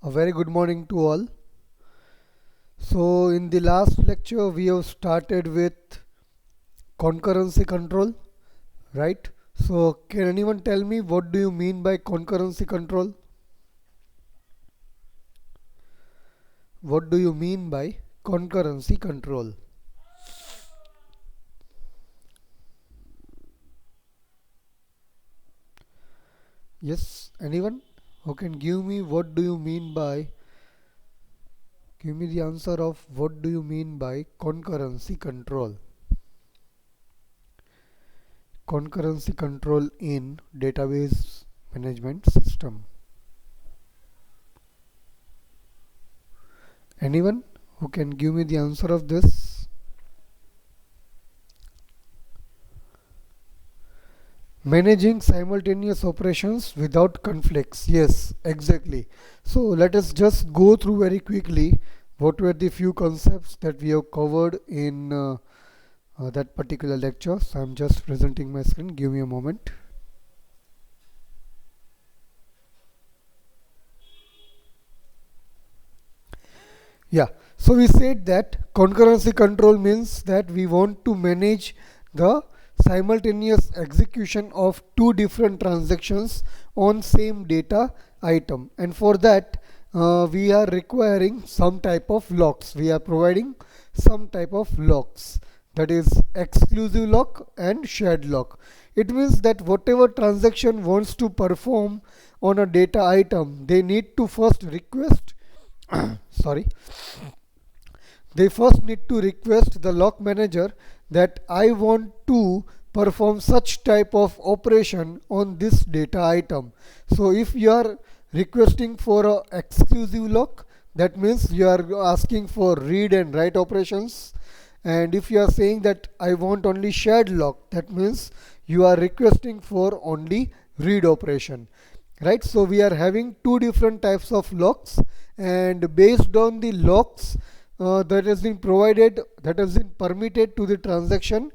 A very good morning to all. So in the last lecture we have started with concurrency control, right? So can anyone tell me what do you mean by concurrency control? What do you mean by concurrency control? Yes, anyone who can give me what do you mean by, give me the answer of what do you mean by concurrency control? Concurrency control in database management system. Anyone who can give me the answer of this? Managing simultaneous operations without conflicts. Yes, exactly. So let us just go through very quickly what were the few concepts that we have covered in that particular lecture. So I'm just presenting my screen. Give me a moment. Yeah, so we said that concurrency control means that we want to manage the simultaneous execution of two different transactions on same data item, and for that we are requiring some type of locks. We are providing some type of locks, that is exclusive lock and shared lock. It means that whatever transaction wants to perform on a data item, they need to first request sorry, they first need to request the lock manager that I want to perform such type of operation on this data item. So if you are requesting for a exclusive lock, that means you are asking for read and write operations. And if you are saying that I want only shared lock, that means you are requesting for only read operation, right? So we are having two different types of locks, and based on the locks that has been provided, that has been permitted to the transaction,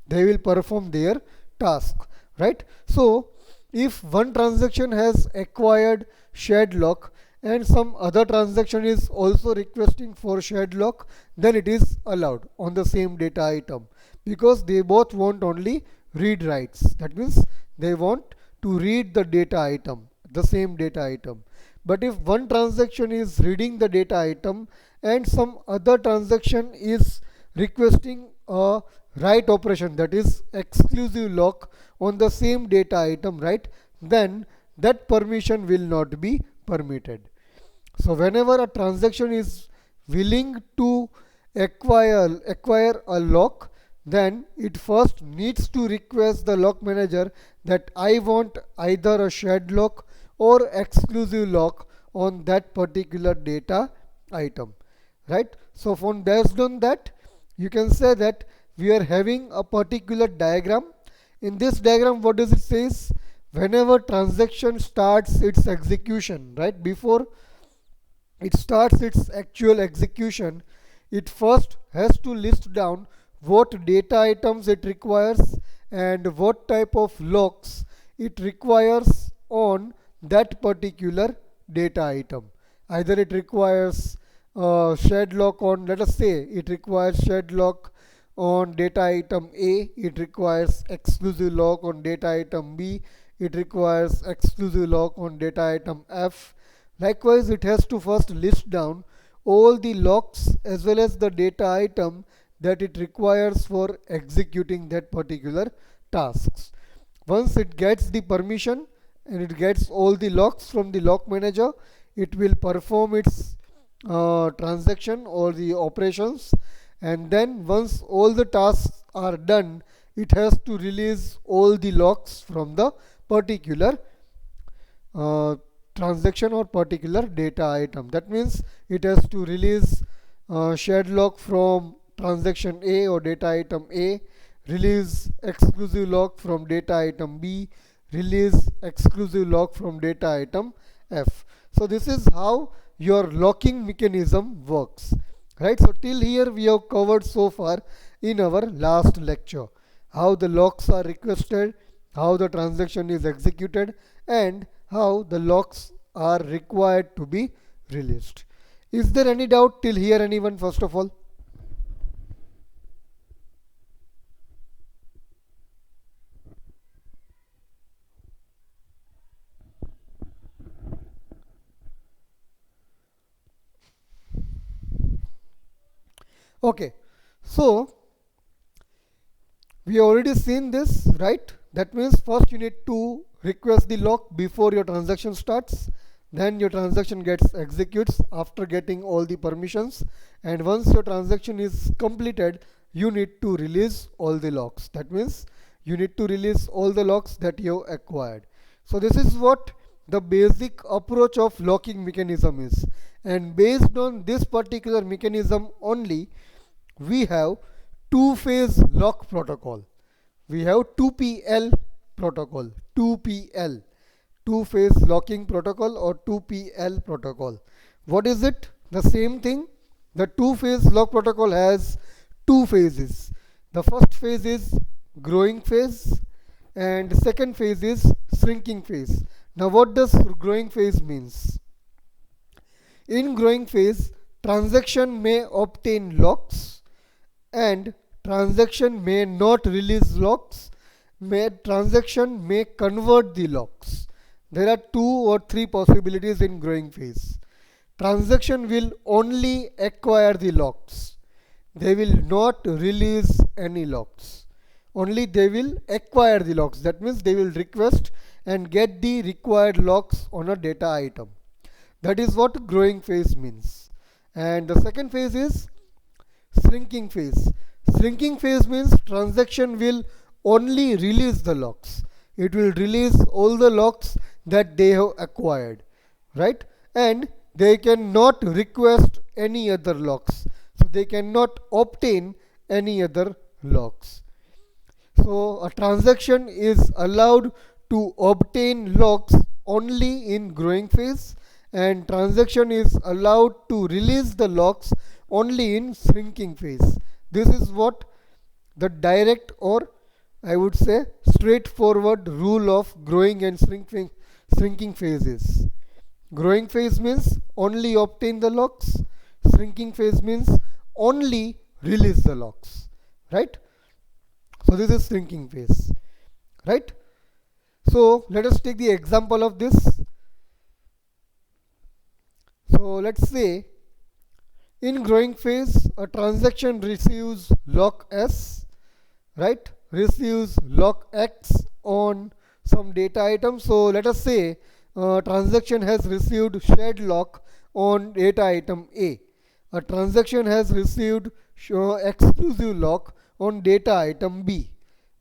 they will perform their task, right? So if one transaction has acquired shared lock and some other transaction is also requesting for shared lock, then it is allowed on the same data item, because they both want only read writes. That means they want to read the data item, the same data item. But if one transaction is reading the data item and some other transaction is requesting a write operation, that is exclusive lock on the same data item, right, then that permission will not be permitted. So whenever a transaction is willing to acquire a lock, then it first needs to request the lock manager that I want either a shared lock or exclusive lock on that particular data item, right? So from based on that, you can say that we are having a particular diagram. In this diagram, what does it says? Whenever transaction starts its execution, right, before it starts its actual execution, it first has to list down what data items it requires and what type of locks it requires on that particular data item. Either it requires shared lock on, let us say it requires shared lock on data item A, it requires exclusive lock on data item B, it requires exclusive lock on data item F. Likewise, it has to first list down all the locks as well as the data item that it requires for executing that particular tasks. Once it gets the permission and it gets all the locks from the lock manager, it will perform its transaction or the operations, and then once all the tasks are done, it has to release all the locks from the particular transaction or particular data item. That means it has to release shared lock from transaction A or data item A, release exclusive lock from data item B, release exclusive lock from data item F. So this is how your locking mechanism works, right? So till here we have covered so far in our last lecture how the locks are requested, how the transaction is executed, and how the locks are required to be released. Is there any doubt till here, anyone, first of all? Okay, so we already seen this, right? That means first you need to request the lock before your transaction starts. Then your transaction gets executes after getting all the permissions. And once your transaction is completed, you need to release all the locks. That means you need to release all the locks that you have acquired. So this is what the basic approach of locking mechanism is. And based on this particular mechanism only, we have two-phase lock protocol. We have 2PL protocol, 2PL, two-phase locking protocol or 2PL protocol. What is it? The same thing. The two-phase lock protocol has two phases. The first phase is growing phase and second phase is shrinking phase. Now what does growing phase means? In growing phase, transaction may obtain locks and transaction may not release locks. Transaction may convert the locks. There are two or three possibilities in growing phase. Transaction will only acquire the locks. They will not release any locks. Only they will acquire the locks. That means they will request and get the required locks on a data item. That is what growing phase means. And the second phase is shrinking phase. Shrinking phase means transaction will only release the locks. It will release all the locks that they have acquired, right? And they cannot request any other locks. So they cannot obtain any other locks. So a transaction is allowed to obtain locks only in growing phase, and transaction is allowed to release the locks only in shrinking phase. This is what the direct, or I would say straightforward rule of growing and shrinking phase is. Growing phase means only obtain the locks. Shrinking phase means only release the locks. Right? So this is shrinking phase. Right? So let us take the example of this. So let's say in growing phase, a transaction receives lock S, right? Receives lock X on some data item. So let us say transaction has received shared lock on data item A. A transaction has received exclusive lock on data item B.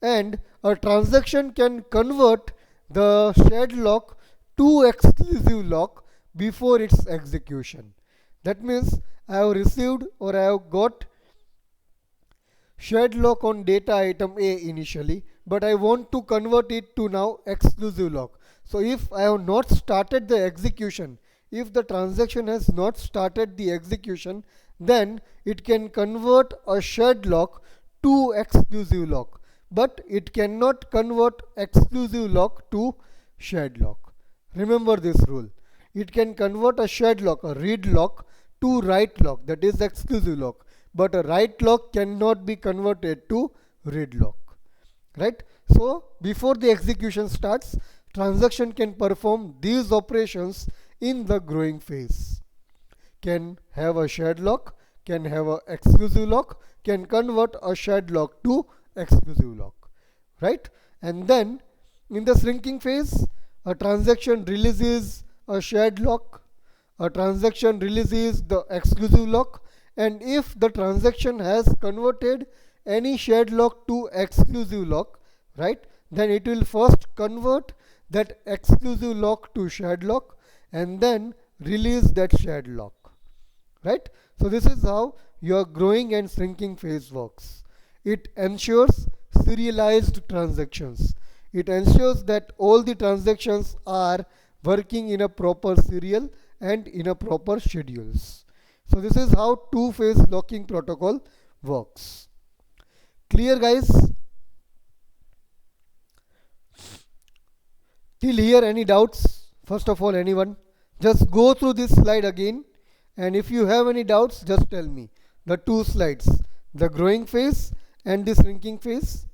And a transaction can convert the shared lock to exclusive lock before its execution. That means I have received or I have got shared lock on data item A initially, but I want to convert it to now exclusive lock. So if I have not started the execution, if the transaction has not started the execution, then it can convert a shared lock to exclusive lock, but it cannot convert exclusive lock to shared lock. Remember this rule. It can convert a shared lock, a read lock, to write lock, that is exclusive lock, but a write lock cannot be converted to read lock, right? So before the execution starts, transaction can perform these operations in the growing phase. Can have a shared lock, can have a exclusive lock, can convert a shared lock to exclusive lock, right? And then in the shrinking phase, a transaction releases a shared lock, a transaction releases the exclusive lock, and if the transaction has converted any shared lock to exclusive lock, right, then it will first convert that exclusive lock to shared lock and then release that shared lock, right? So this is how your growing and shrinking phase works. It ensures serialized transactions. It ensures that all the transactions are working in a proper serial and in a proper schedules. So this is how two-phase locking protocol works. Clear, guys? Till here any doubts? First of all, anyone? Just go through this slide again, and if you have any doubts, just tell me. The two slides, the growing phase and the shrinking phase.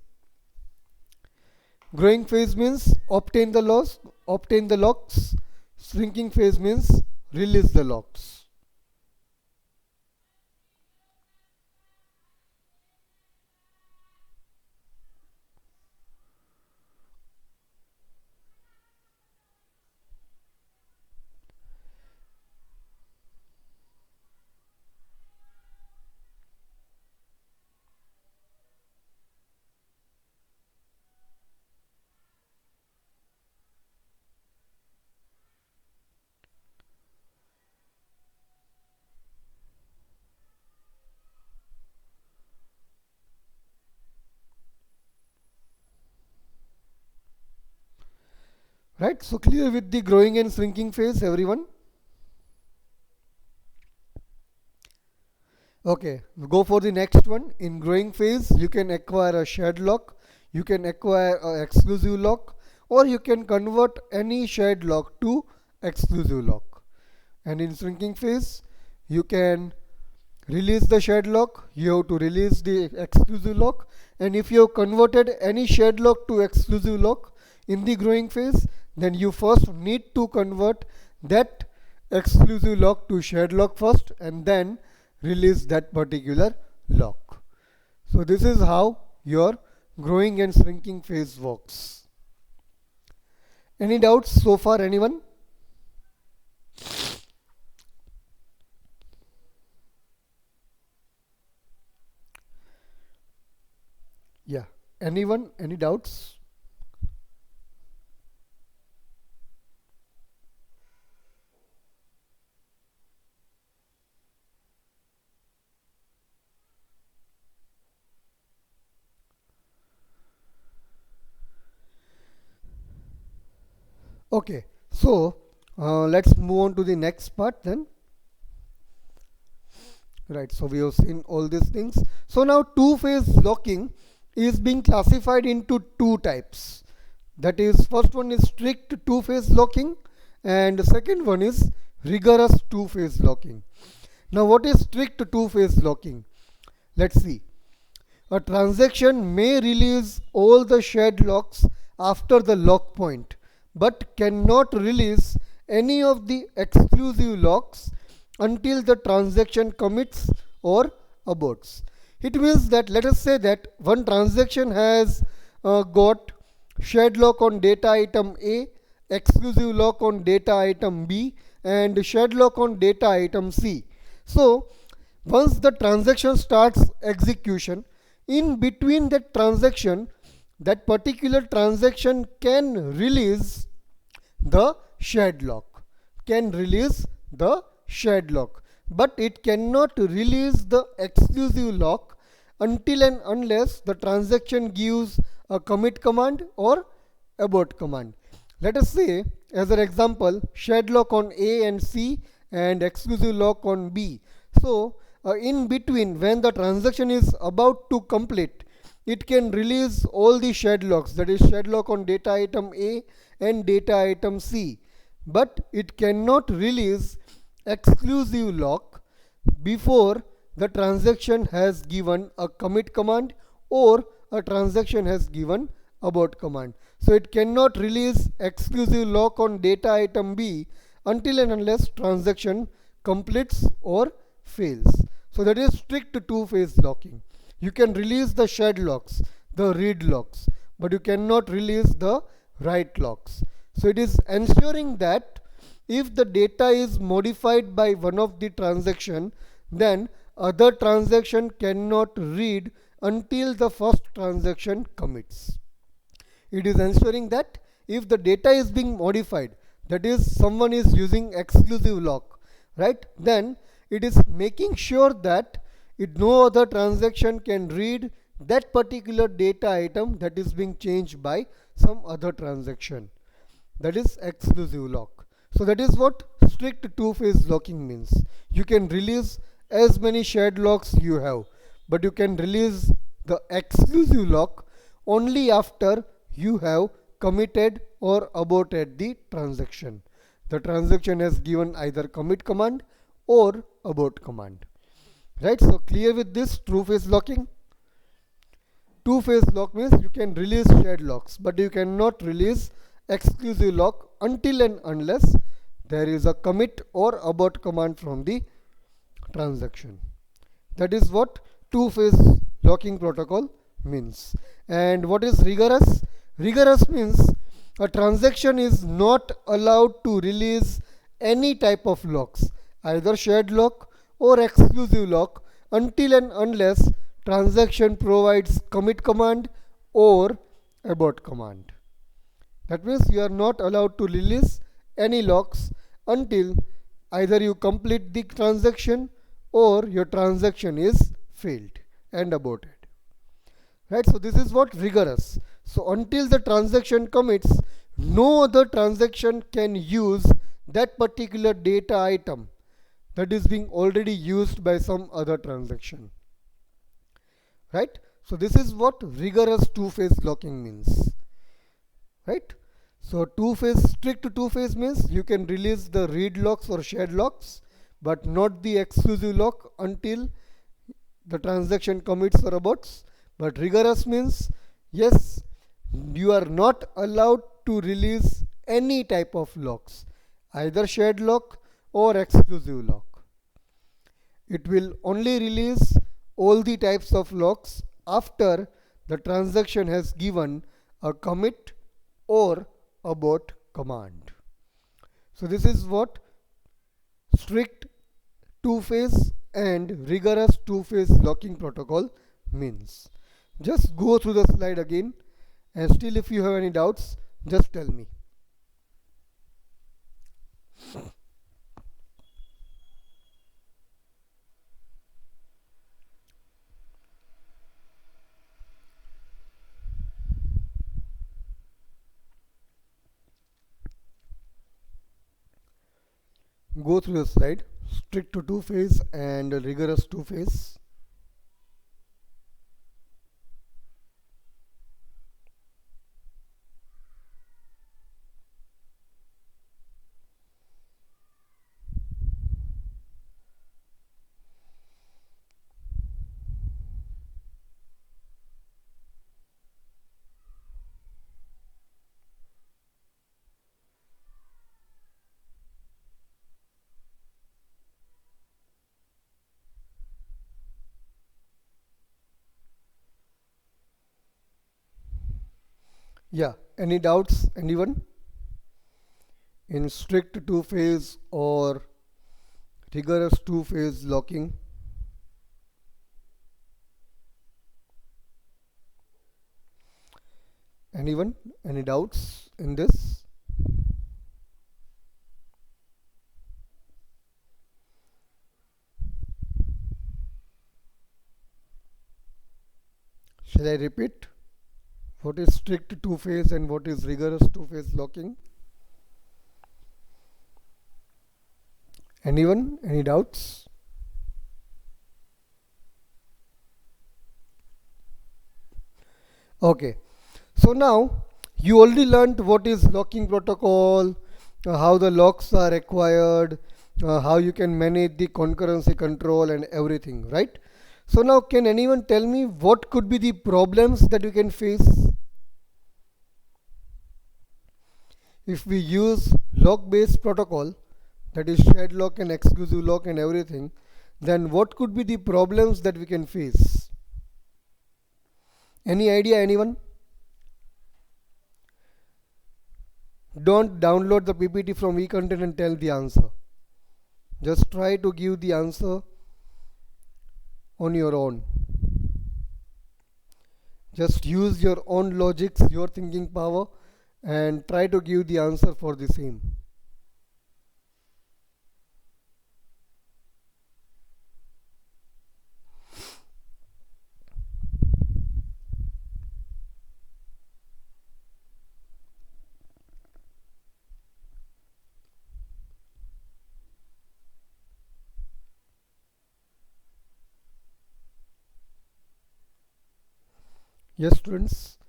Growing phase means obtain the locks. Shrinking phase means release the locks. Right? So clear with the growing and shrinking phase, everyone? Okay, we go for the next one. In growing phase, you can acquire a shared lock, you can acquire an exclusive lock, or you can convert any shared lock to exclusive lock. And in shrinking phase, you can release the shared lock, you have to release the exclusive lock, and if you have converted any shared lock to exclusive lock in the growing phase, then you first need to convert that exclusive lock to shared lock first, and then release that particular lock. So this is how your growing and shrinking phase works. Any doubts so far, anyone? Yeah, anyone? Any doubts? Okay, so let's move on to the next part then. Right, so we have seen all these things. So now two-phase locking is being classified into two types. That is, first one is strict two-phase locking, and the second one is rigorous two-phase locking. Now what is strict two-phase locking? Let's see. A transaction may release all the shared locks after the lock point, but cannot release any of the exclusive locks until the transaction commits or aborts. It means that, let us say that one transaction has got shared lock on data item A, exclusive lock on data item B, and shared lock on data item C. So once the transaction starts execution, in between that transaction, that particular transaction can release the shared lock, but it cannot release the exclusive lock until and unless the transaction gives a commit command or abort command. Let us say, as an example, shared lock on A and C and exclusive lock on B. So in between, when the transaction is about to complete, it can release all the shared locks, that is shared lock on data item A and data item C, but it cannot release exclusive lock before the transaction has given a commit command or a transaction has given abort command. So it cannot release exclusive lock on data item B until and unless transaction completes or fails. So that is strict two-phase locking. You can release the shared locks, the read locks, but you cannot release the write locks. So it is ensuring that if the data is modified by one of the transaction, then other transaction cannot read until the first transaction commits. It is ensuring that if the data is being modified, that is someone is using exclusive lock, right, then it is making sure that no other transaction can read that particular data item that is being changed by some other transaction. That is exclusive lock. So that is what strict two-phase locking means. You can release as many shared locks you have, but you can release the exclusive lock only after you have committed or aborted the transaction. the transaction has given either commit command or abort command. Right, so clear with this true phase locking? Two phase lock means you can release shared locks, but you cannot release exclusive lock until and unless there is a commit or abort command from the transaction. That is what two phase locking protocol means. And what is rigorous? Rigorous means a transaction is not allowed to release any type of locks, either shared lock or exclusive lock, until and unless transaction provides commit command or abort command. That means you are not allowed to release any locks until either you complete the transaction or your transaction is failed and aborted. Right, so this is what rigorous. So until the transaction commits, no other transaction can use that particular data item that is being already used by some other transaction. Right, so this is what rigorous two phase locking means. Right, so strict two phase means you can release the read locks or shared locks, but not the exclusive lock until the transaction commits or aborts. But rigorous means yes, you are not allowed to release any type of locks, either shared lock or exclusive lock. It will only release all the types of locks after the transaction has given a commit or abort command. So this is what strict two phase and rigorous two phase locking protocol means. Just go through the slide again, and still if you have any doubts, just tell me. Go through the slide. Strict to two phase and rigorous two phase. Yeah, any doubts, anyone? In strict two phase or rigorous two phase locking? Anyone? Any doubts in this? Shall I repeat? What is strict two phase and what is rigorous two phase locking? Anyone? Any doubts? Okay. So now you already learnt what is locking protocol, how the locks are required, how you can manage the concurrency control and everything, right? So now can anyone tell me what could be the problems that you can face if we use lock based protocol, that is shared lock and exclusive lock and everything? Then what could be the problems that we can face? Any idea, anyone? Don't download the PPT from eContent and tell the answer. Just try to give the answer on your own. Just use your own logics, your thinking power, and try to give the answer for the same. Yes, students,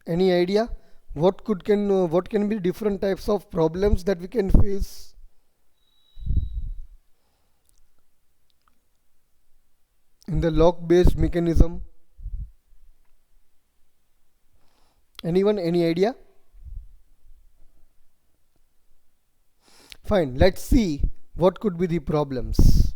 any idea what can be different types of problems that we can face in the lock based mechanism? Anyone, any idea? Fine, let's see what could be the problems.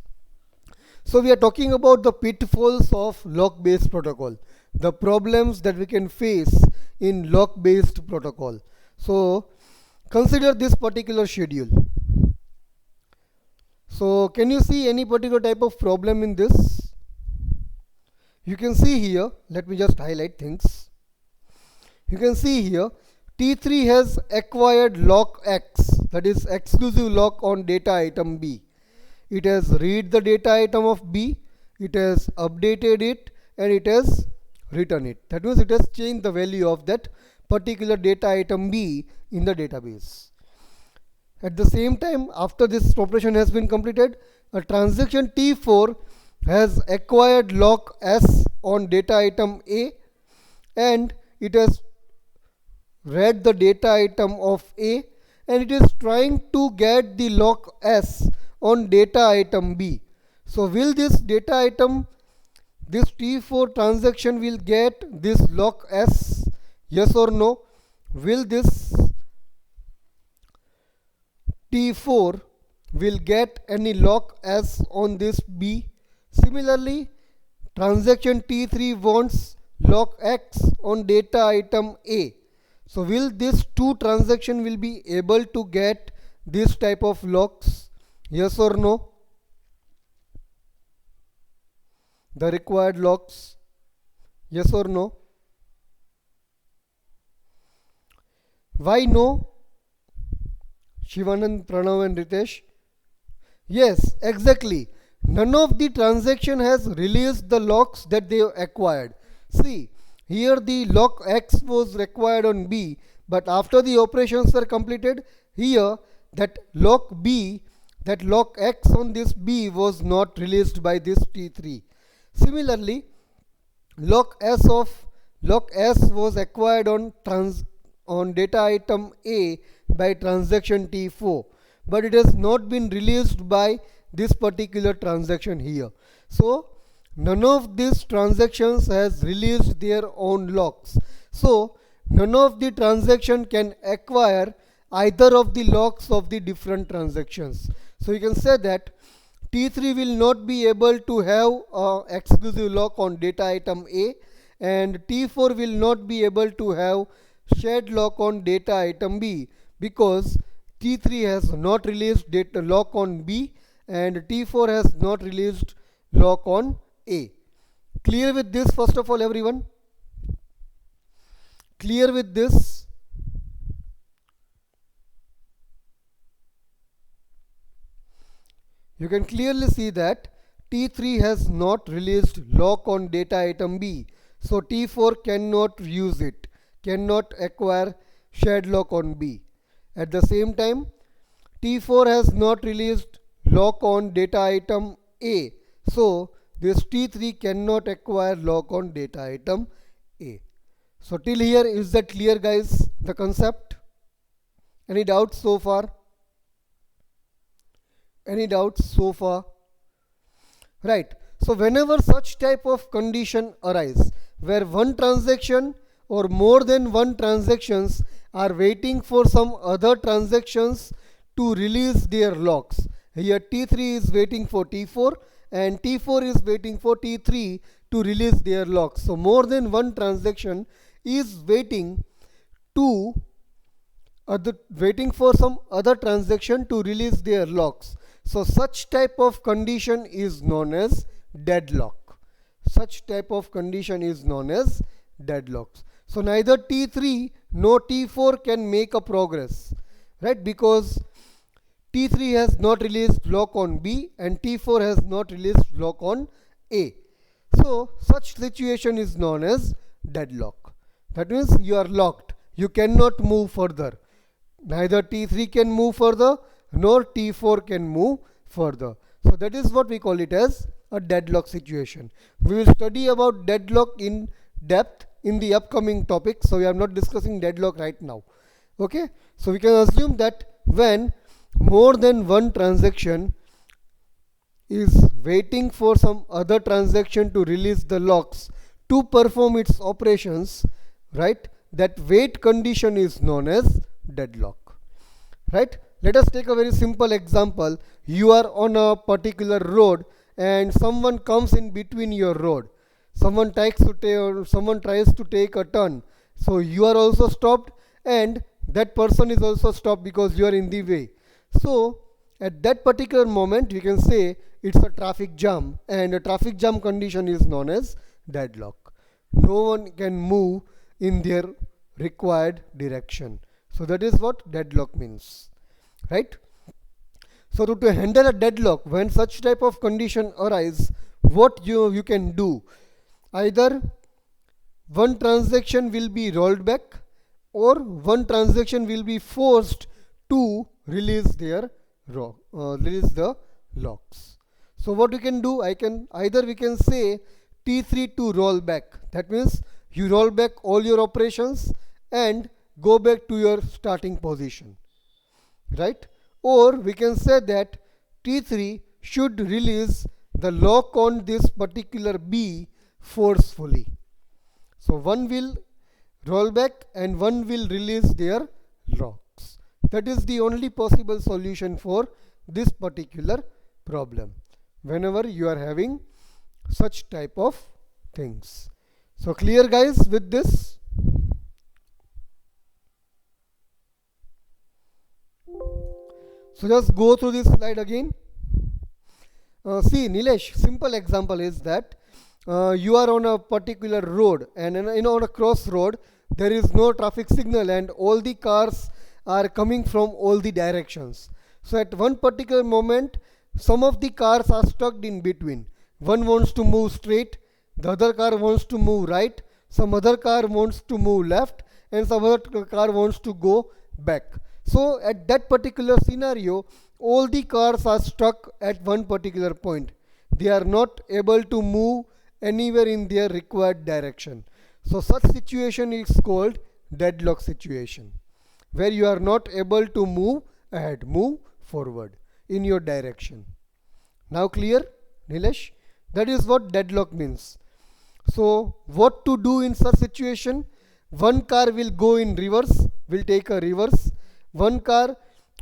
So we are talking about the pitfalls of lock based protocol, the problems that we can face in lock based protocol. So consider this particular schedule. So can you see any particular type of problem in this? You can see here, let me just highlight things. You can see here T3 has acquired lock X, that is exclusive lock on data item B. It has read the data item of B, it has updated it, and it has written it. That means it has changed the value of that particular data item B in the database. At the same time, after this operation has been completed, a transaction T4 has acquired lock S on data item A, and it has read the data item of A, and it is trying to get the lock S on data item B. So will this data item, this T4 transaction will get this lock S? Yes or no? Will this T4 will get any lock S on this B? Similarly, transaction T3 wants lock X on data item A. So will this two transaction will be able to get this type of locks? Yes or no? The required locks? Yes or no? Why no? Shivanand, Pranav and Ritesh? Yes, exactly. None of the transaction has released the locks that they acquired. See, here the lock X was required on B, but after the operations are completed, here that lock B, that lock X on this B was not released by this T3. Similarly, lock S was acquired on data item A by transaction T4, but it has not been released by this particular transaction here. So none of these transactions has released their own locks. So none of the transaction can acquire either of the locks of the different transactions. So you can say that T3 will not be able to have exclusive lock on data item A, and T4 will not be able to have shared lock on data item B, because T3 has not released data lock on B and T4 has not released lock on A. Clear with this, first of all, everyone? Clear with this? You can clearly see that T3 has not released lock on data item B, so T4 cannot use it, cannot acquire shared lock on B. At the same time, T4 has not released lock on data item A, so this T3 cannot acquire lock on data item A. So till here, is that clear, guys, the concept? Any doubts so far? Any doubts so far? Right. So whenever such type of condition arise, where one transaction or more than one transactions are waiting for some other transactions to release their locks. Here T3 is waiting for T4 and T4 is waiting for T3 to release their locks. So more than one transaction is waiting for some other transaction to release their locks. So such type of condition is known as deadlock. Such type of condition is known as deadlocks. So neither T3 nor T4 can make a progress, right? Because T3 has not released lock on B and T4 has not released lock on A. So such situation is known as deadlock. That means you are locked. You cannot move further. Neither T3 can move further nor T4 can move further. So that is what we call it as a deadlock situation. We will study about deadlock in depth in the upcoming topic, so we are not discussing deadlock right now. Okay, so we can assume that when more than one transaction is waiting for some other transaction to release the locks to perform its operations, right, that wait condition is known as deadlock. Right, let us take a very simple example. You are on a particular road and someone comes in between your road. Someone tries to take a turn, so you are also stopped and that person is also stopped because you are in the way. So at that particular moment you can say it's a traffic jam, and a traffic jam condition is known as deadlock. No one can move in their required direction. So that is what deadlock means, right? So to handle a deadlock when such type of condition arise, what you can do, either one transaction will be rolled back or one transaction will be forced to release the locks. So what we can do, we can say T3 to roll back. That means you roll back all your operations and go back to your starting position, right? Or we can say that T3 should release the lock on this particular B forcefully. So one will roll back and one will release their locks. That is the only possible solution for this particular problem whenever you are having such type of things. So clear guys with this? So just go through this slide again. See Nilesh, simple example is that you are on a particular road and on a crossroad there is no traffic signal and all the cars are coming from all the directions. So at one particular moment some of the cars are stuck in between. One wants to move straight, the other car wants to move right, some other car wants to move left, and some other car wants to go back. So at that particular scenario, all the cars are stuck at one particular point. They are not able to move anywhere in their required direction. So such situation is called deadlock situation, where you are not able to move ahead, move forward in your direction. Now clear, Nilesh? That is what deadlock means. So what to do in such situation? One car will go in reverse, will take a reverse. One car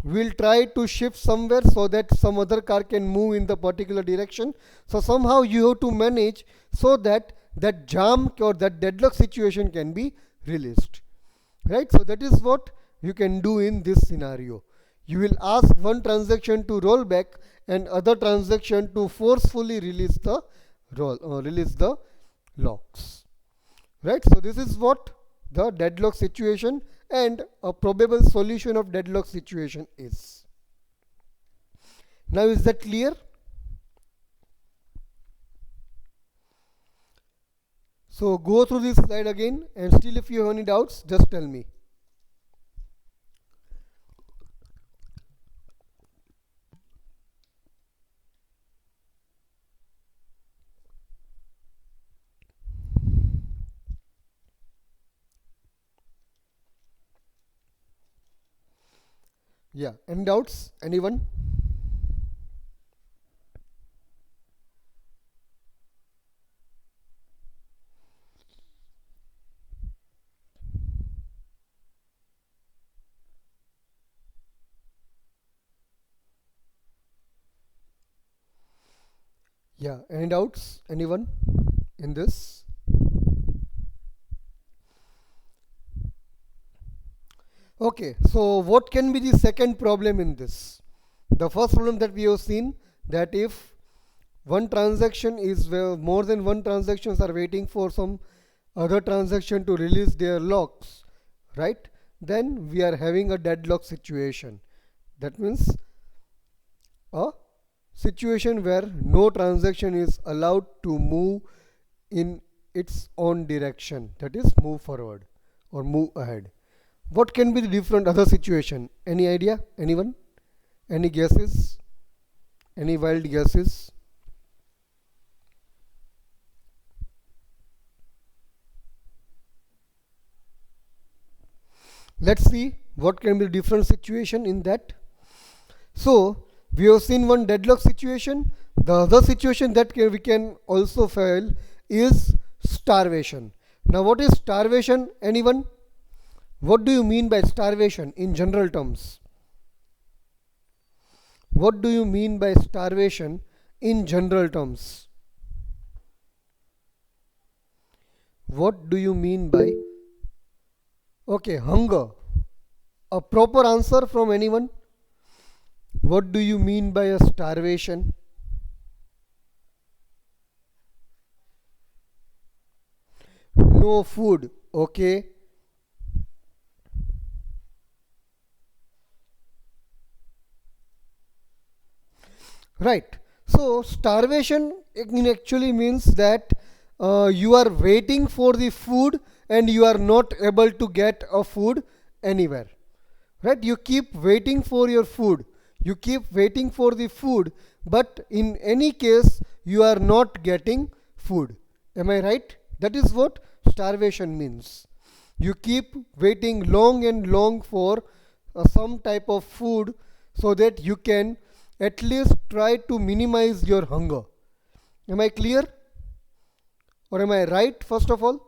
will try to shift somewhere so that some other car can move in the particular direction. So somehow you have to manage so that that jam or that deadlock situation can be released, right? So that is what you can do in this scenario. You will ask one transaction to roll back and other transaction to forcefully release the locks, right? So this is what the deadlock situation and a probable solution of deadlock situation is. Now is that clear? So go through this slide again, and still if you have any doubts, just tell me. Yeah, any doubts? Anyone? Yeah, any doubts? Anyone in this? Okay, so what can be the second problem in this? The first problem that we have seen, that if one transaction is where more than one transactions are waiting for some other transaction to release their locks, right? Then we are having a deadlock situation. That means a situation where no transaction is allowed to move in its own direction, that is move forward or move ahead. What can be the different other situation? Any idea? Anyone? Any guesses? Any wild guesses? Let's see what can be the different situation in that. So we have seen one deadlock situation. The other situation that we can also fail is starvation. Now what is starvation? Anyone? What do you mean by starvation in general terms? What do you mean by starvation in general terms? What do you mean by? Okay, hunger. A proper answer from anyone? What do you mean by a starvation? No food. Okay. Right. So starvation actually means that you are waiting for the food and you are not able to get a food anywhere. Right? You keep waiting for your food. You keep waiting for the food, but in any case you are not getting food. Am I right? That is what starvation means. You keep waiting long and long for some type of food so that you can at least try to minimize your hunger. Am I clear? Or am I right, first of all?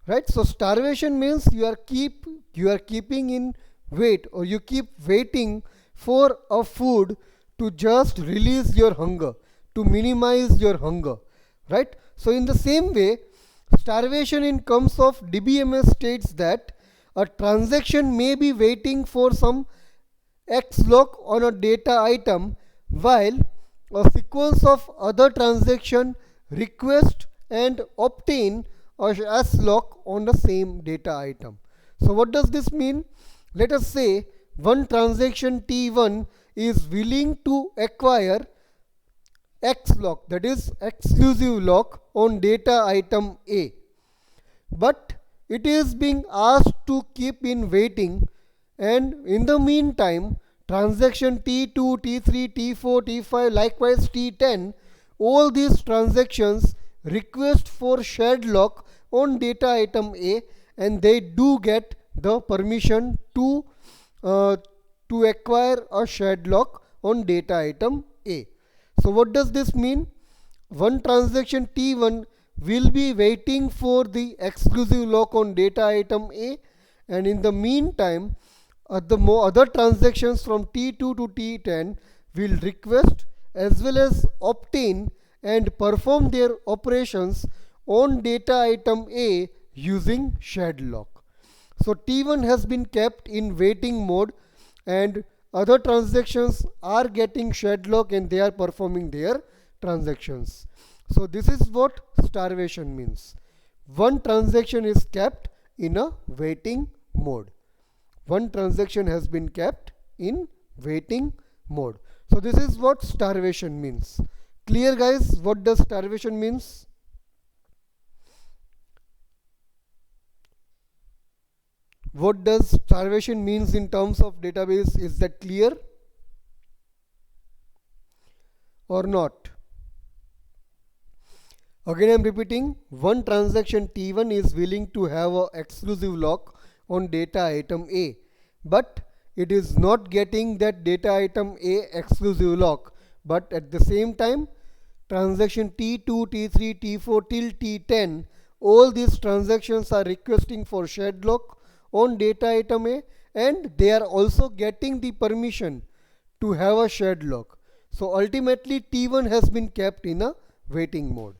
Right? So starvation means you are keeping in wait, or you keep waiting for a food to just release your hunger, to minimize your hunger. Right? So in the same way, starvation in terms of DBMS states that a transaction may be waiting for some X lock on a data item while a sequence of other transaction request and obtain a S lock on the same data item. So what does this mean? Let us say one transaction T1 is willing to acquire X lock, that is exclusive lock on data item A, but it is being asked to keep in waiting, and in the meantime transaction T2, T3, T4, T5, likewise T10, all these transactions request for shared lock on data item A, and they do get the permission uh, to acquire a shared lock on data item A. So what does this mean? One transaction T1 will be waiting for the exclusive lock on data item A, and in the meantime the other transactions from T2 to T10 will request as well as obtain and perform their operations on data item A using shared lock. So T1 has been kept in waiting mode, and other transactions are getting shared lock and they are performing their transactions. So this is what starvation means. One transaction is kept in a waiting mode. One transaction has been kept in waiting mode. So this is what starvation means. Clear, guys? What does starvation means? What does starvation means in terms of database? Is that clear or not? Again I am repeating, one transaction T1 is willing to have a exclusive lock on data item A, but it is not getting that data item A exclusive lock, but at the same time transaction T2, T3, T4 till T10, all these transactions are requesting for shared lock on data item A, and they are also getting the permission to have a shared lock. So ultimately T1 has been kept in a waiting mode.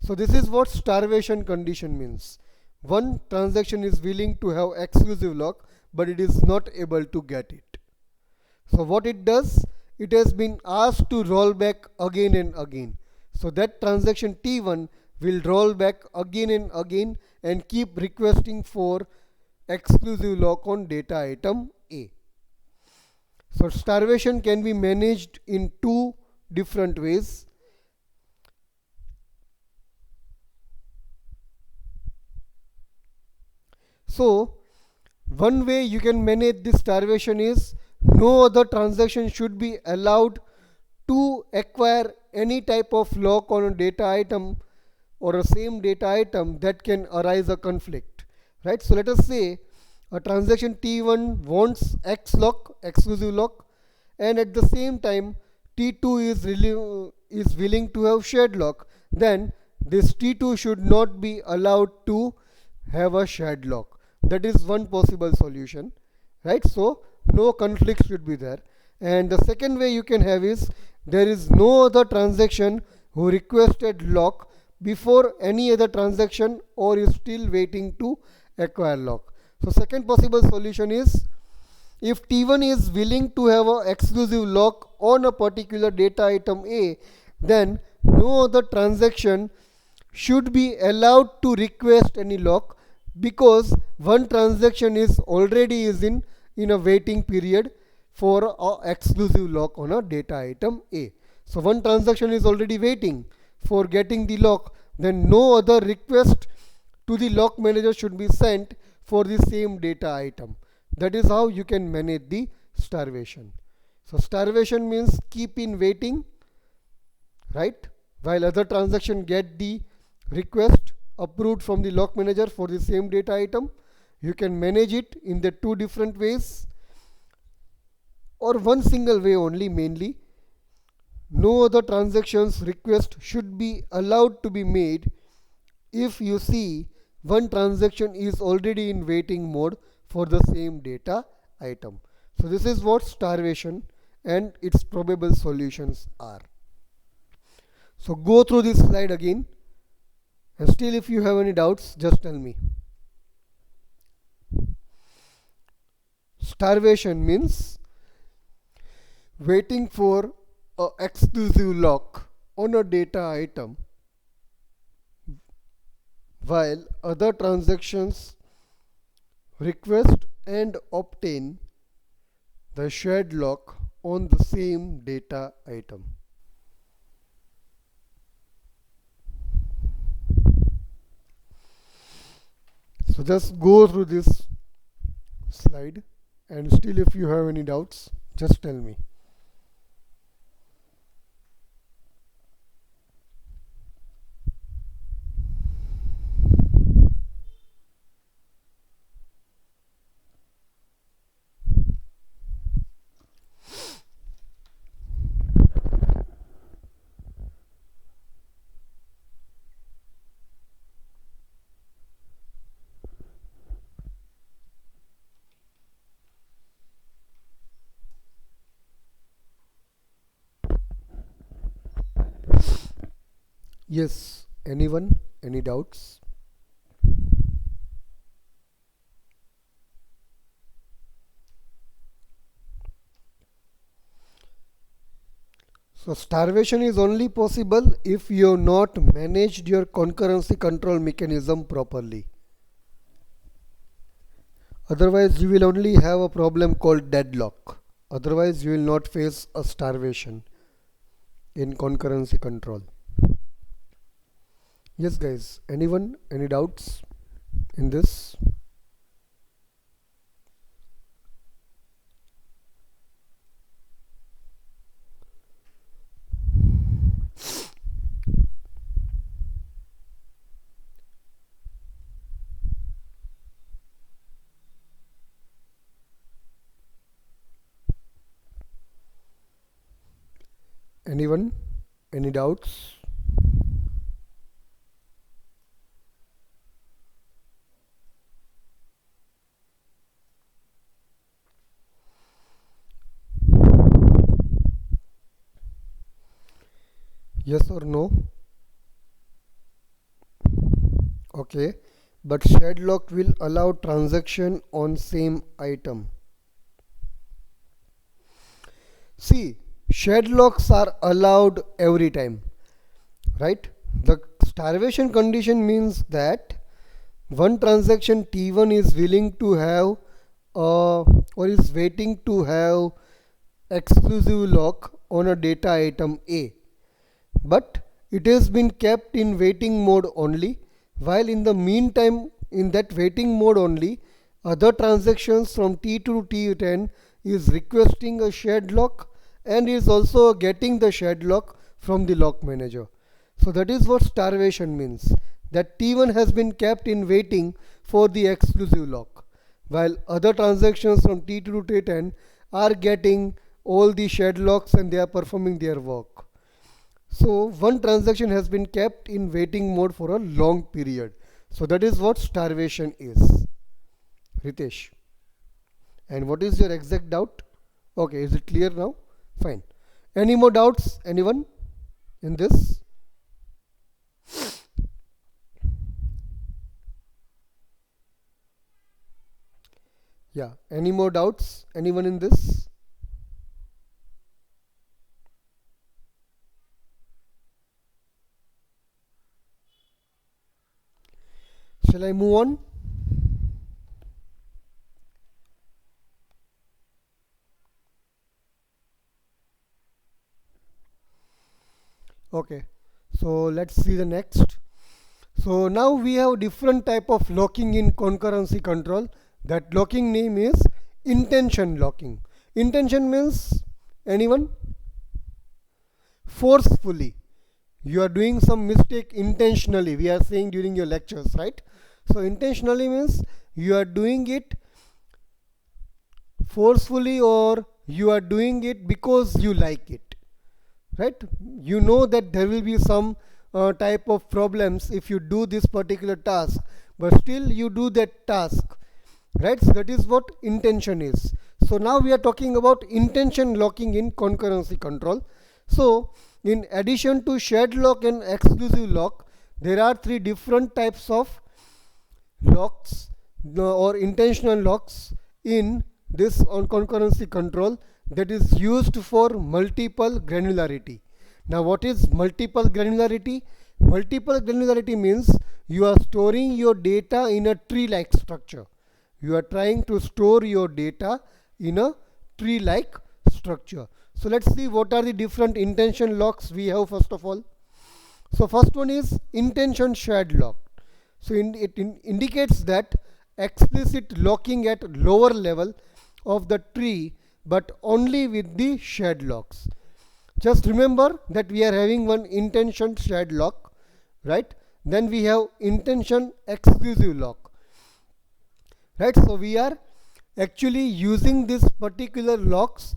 So this is what starvation condition means. One transaction is willing to have exclusive lock, but it is not able to get it. So what it does, it has been asked to roll back again and again. So that transaction T1 will roll back again and again and keep requesting for exclusive lock on data item A. So starvation can be managed in two different ways. So one way you can manage this starvation is no other transaction should be allowed to acquire any type of lock on a data item or a same data item, that can arise a conflict, right? So let us say a transaction T1 wants X lock, exclusive lock, and at the same time T2 is willing to have shared lock. Then this T2 should not be allowed to have a shared lock. That is one possible solution, right? So no conflict should be there. And the second way you can have is there is no other transaction who requested lock before any other transaction or is still waiting to acquire lock. So second possible solution is if T1 is willing to have an exclusive lock on a particular data item A, then no other transaction should be allowed to request any lock, because one transaction is already in a waiting period for a exclusive lock on a data item A. So one transaction is already waiting for getting the lock, then no other request to the lock manager should be sent for the same data item. That is how you can manage the starvation. So starvation means keep in waiting, right, while other transaction get the request approved from the lock manager for the same data item. You can manage it in the two different ways or one single way only. Mainly, no other transactions request should be allowed to be made if you see one transaction is already in waiting mode for the same data item. So this is what starvation and its probable solutions are. So go through this slide again, and still if you have any doubts, just tell me. Starvation means waiting for an exclusive lock on a data item while other transactions request and obtain the shared lock on the same data item. So just go through this slide, and still if you have any doubts, just tell me. Yes, anyone? Any doubts? So starvation is only possible if you have not managed your concurrency control mechanism properly. Otherwise you will only have a problem called deadlock. Otherwise you will not face a starvation in concurrency control. Yes guys, anyone? Any doubts in this? Anyone? Any doubts? Yes or no? Okay, but shared lock will allow transaction on same item. See, shared locks are allowed every time, right? The starvation condition means that one transaction T1 is willing to have or is waiting to have exclusive lock on a data item A, but it has been kept in waiting mode only, while in the meantime in that waiting mode only other transactions from T2 to T10 is requesting a shared lock and is also getting the shared lock from the lock manager. So that is what starvation means. That T1 has been kept in waiting for the exclusive lock, while other transactions from T2 to T10 are getting all the shared locks and they are performing their work. So one transaction has been kept in waiting mode for a long period. So that is what starvation is. Ritesh. And what is your exact doubt? Okay, is it clear now? Fine. Any more doubts? Anyone in this? Yeah. Any more doubts? Anyone in this? Shall I move on? Okay. So let's see the next. So now we have different type of locking in concurrency control. That locking name is intention locking. Intention means anyone? Forcefully. You are doing some mistake intentionally. We are saying during your lectures, right? So intentionally means you are doing it forcefully or you are doing it because you like it, right? You know that there will be some type of problems if you do this particular task, but still you do that task, right? So that is what intention is. So now we are talking about intention locking in concurrency control. So in addition to shared lock and exclusive lock, there are three different types of locks or intentional locks in this on concurrency control that is used for multiple granularity. Now what is multiple granularity? Multiple granularity means you are storing your data in a tree like structure. You are trying to store your data in a tree like structure. So let's see what are the different intention locks we have first of all. So first one is intention shared lock. So it indicates that explicit locking at lower level of the tree but only with the shared locks. Just remember that we are having one intention shared lock, right? Then we have intention exclusive lock, right? So we are actually using this particular locks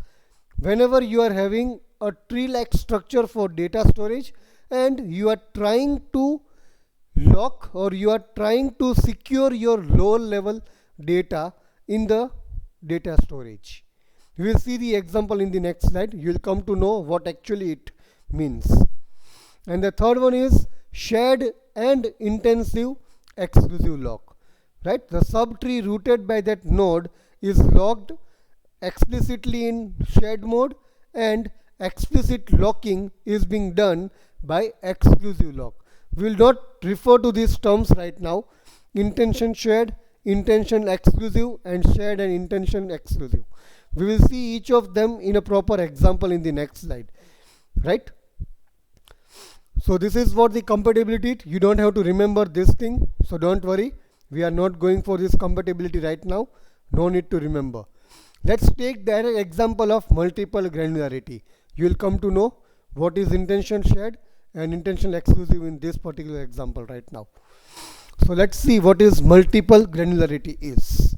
whenever you are having a tree like structure for data storage and you are trying to lock or you are trying to secure your lower level data in the data storage. We will see the example in the next slide. You will come to know what actually it means. And the third one is shared and intensive exclusive lock, right? The subtree rooted by that node is locked explicitly in shared mode and explicit locking is being done by exclusive lock. We will not refer to these terms right now. Intention shared, intention exclusive and shared and intention exclusive. We will see each of them in a proper example in the next slide, right? So this is what the compatibility. You don't have to remember this thing, so don't worry. We are not going for this compatibility right now. No need to remember. Let's take the example of multiple granularity. You will come to know what is intention shared and intention exclusive in this particular example right now. So let's see what is multiple granularity is.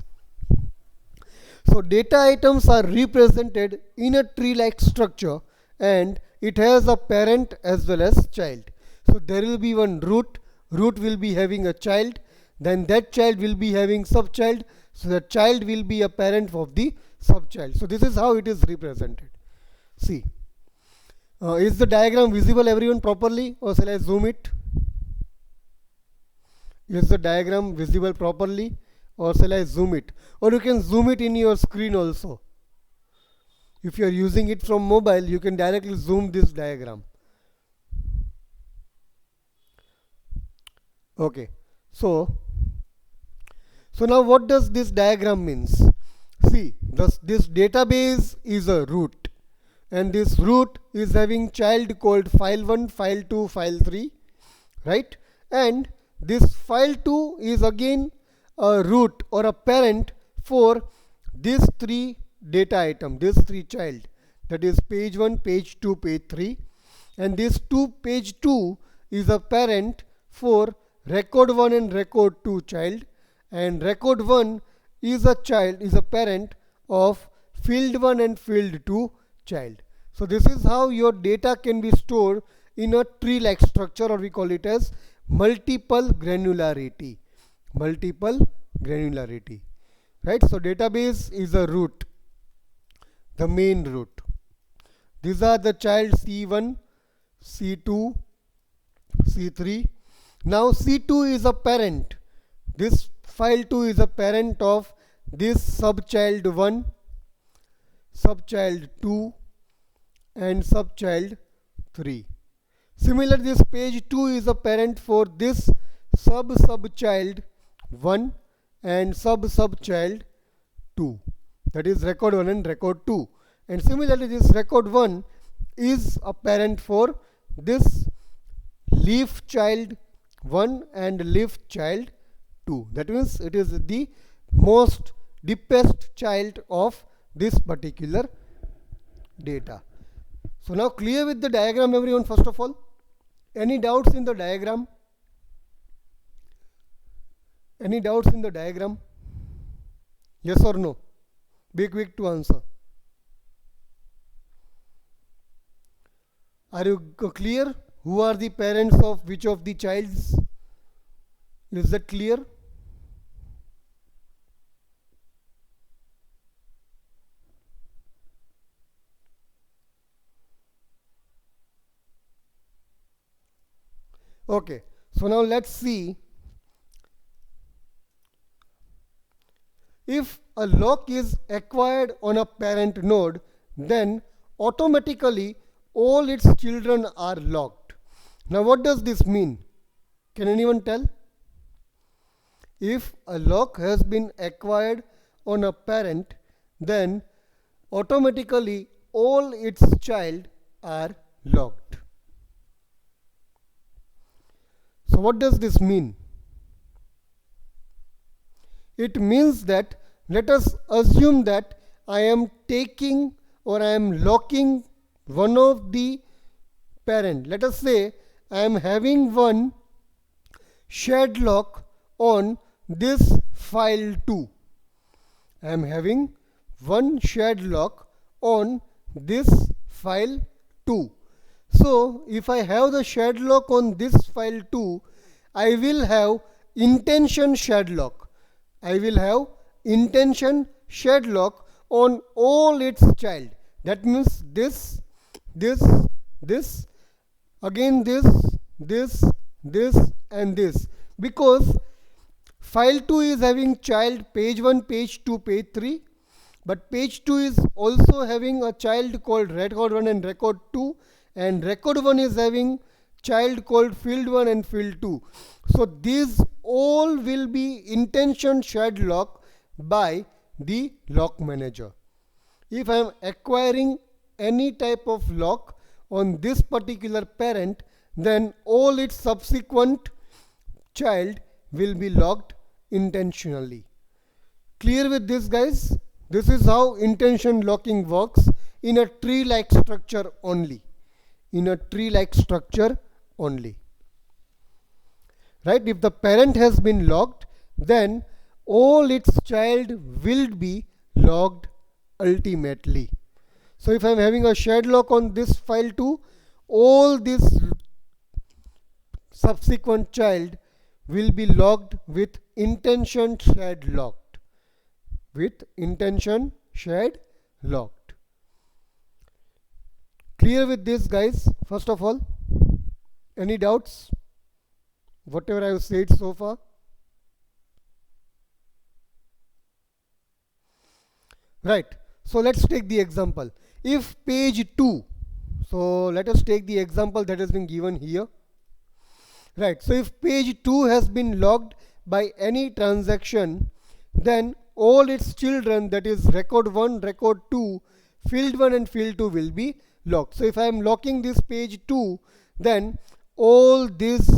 So data items are represented in a tree like structure and it has a parent as well as child. So there will be one root will be having a child, then that child will be having subchild, so the child will be a parent of the subchild. So this is how it is represented. See, is the diagram visible everyone properly or shall I zoom it? Is the diagram visible properly or shall I zoom it? Or you can zoom it in your screen also. If you are using it from mobile, you can directly zoom this diagram. Okay, so now what does this diagram means? See, this database is a root and this root is having child called file1, file2, file3, right? And this file2 is again a root or a parent for these three data item, this three child, that is page 1, page 2, page 3, and this page 2 is a parent for record 1 and record 2 child, and record 1 is a parent of field 1 and field 2 child. So this is how your data can be stored in a tree like structure, or we call it as multiple granularity. Multiple granularity. Right? So database is a root, the main root. These are the child C1, C2, C3. Now C2 is a parent. This file 2 is a parent of this subchild 1, subchild 2 and subchild 3. Similarly, this page 2 is a parent for this subchild 1 and subchild 2. That is record 1 and record 2. And similarly, this record 1 is a parent for this leaf child 1 and leaf child 2. That means it is the most deepest child of this particular data. So now clear with the diagram everyone, first of all? Any doubts in the diagram? Any doubts in the diagram? Yes or no? Be quick to answer. Are you clear? Who are the parents of which of the childs? Is that clear? Okay, so now let's see. If a lock is acquired on a parent node, then automatically all its children are locked. Now what does this mean? Can anyone tell? If a lock has been acquired on a parent, then automatically all its child are locked. So what does this mean? It means that, let us assume that I am taking or I am locking one of the parent. Let us say I am having one shared lock on this file 2. I am having one shared lock on this file 2. So if I have the shared lock on this file 2, I will have intention shared lock. I will have intention shared lock on all its child. That means this, again this and this. Because file 2 is having child page 1, page 2, page 3. But page 2 is also having a child called record 1 and record 2. And record 1 is having child called field 1 and field 2. So these all will be intention shared lock by the lock manager. If I am acquiring any type of lock on this particular parent, then all its subsequent child will be locked intentionally. Clear with this, guys? This is how intention locking works in a tree-like structure only. In a tree-like structure only. Right? If the parent has been locked, then all its child will be locked ultimately. So if I am having a shared lock on this file 2, all this subsequent child will be locked with intention shared locked. With intention shared locked. Clear with this, guys? First of all, any doubts? Whatever I have said so far? Right. So let's take the example. If page 2, so let us take the example that has been given here. Right. So if page 2 has been locked by any transaction, then all its children, that is record 1, record 2, field 1 and field 2 will be locked. So if I am locking this page 2, then all this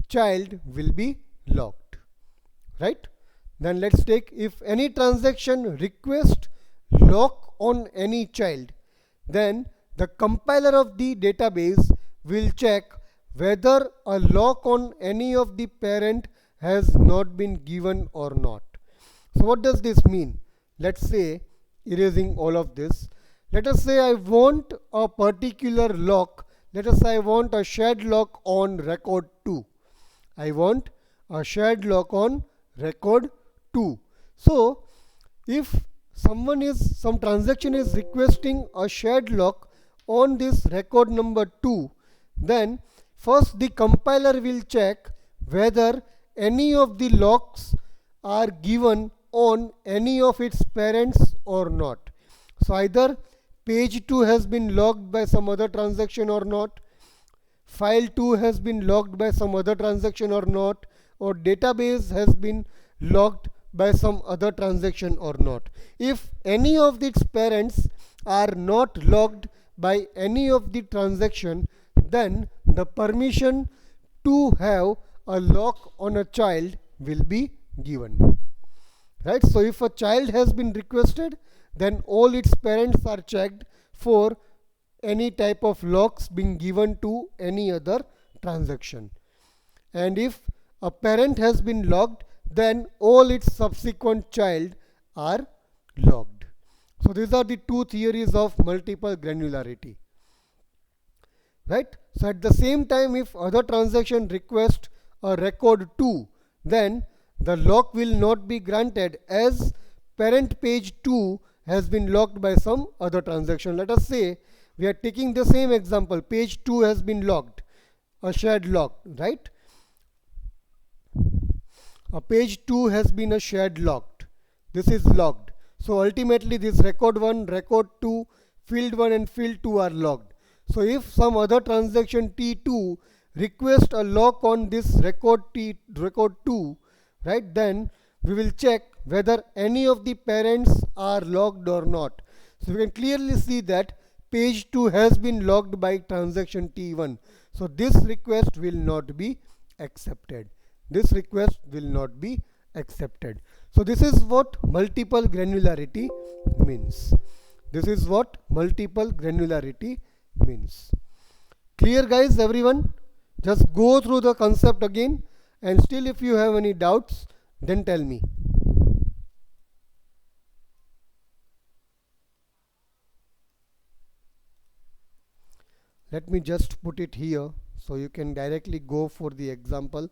child will be locked. Right? Then let's take, if any transaction request lock on any child, then the compiler of the database will check whether a lock on any of the parent has not been given or not. So what does this mean? Let's say, erasing all of this, let us say I want a particular lock. Let us say I want a shared lock on record 2. I want a shared lock on record 2. So if some transaction is requesting a shared lock on this record number 2, then first the compiler will check whether any of the locks are given on any of its parents or not. So either page 2 has been locked by some other transaction or not, file 2 has been locked by some other transaction or not, or database has been locked by some other transaction or not. If any of its parents are not locked by any of the transaction, then the permission to have a lock on a child will be given. Right? So if a child has been requested, then all its parents are checked for any type of locks being given to any other transaction. And if a parent has been locked, then all its subsequent child are locked. So these are the two theories of multiple granularity. Right? So at the same time, if other transaction request a record 2, then the lock will not be granted as parent page 2 has been locked by some other transaction. Let us say we are taking the same example, page 2 has been locked, a shared lock, right? A page 2 has been a shared locked. This is locked. So ultimately this record 1, record 2, field 1 and field 2 are locked. So if some other transaction T2 request a lock on this record 2, right, then we will check whether any of the parents are locked or not. So we can clearly see that page 2 has been locked by transaction T1. So this request will not be accepted. This request will not be accepted. So this is what multiple granularity means. This is what multiple granularity means. Clear, guys, everyone? Just go through the concept again, and still if you have any doubts, then tell me. Let me just put it here so you can directly go for the example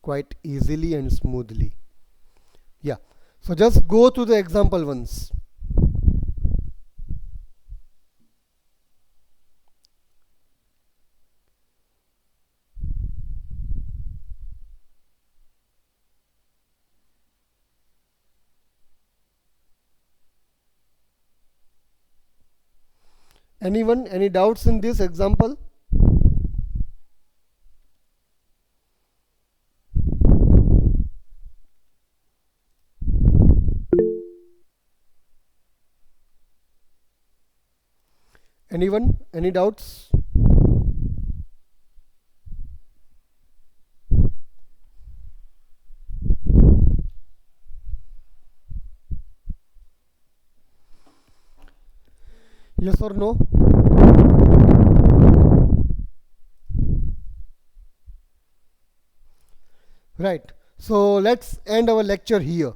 quite easily and smoothly. Yeah, so just go to the example once. Anyone, any doubts in this example? Anyone, any doubts? Yes or no? Right. So let's end our lecture here.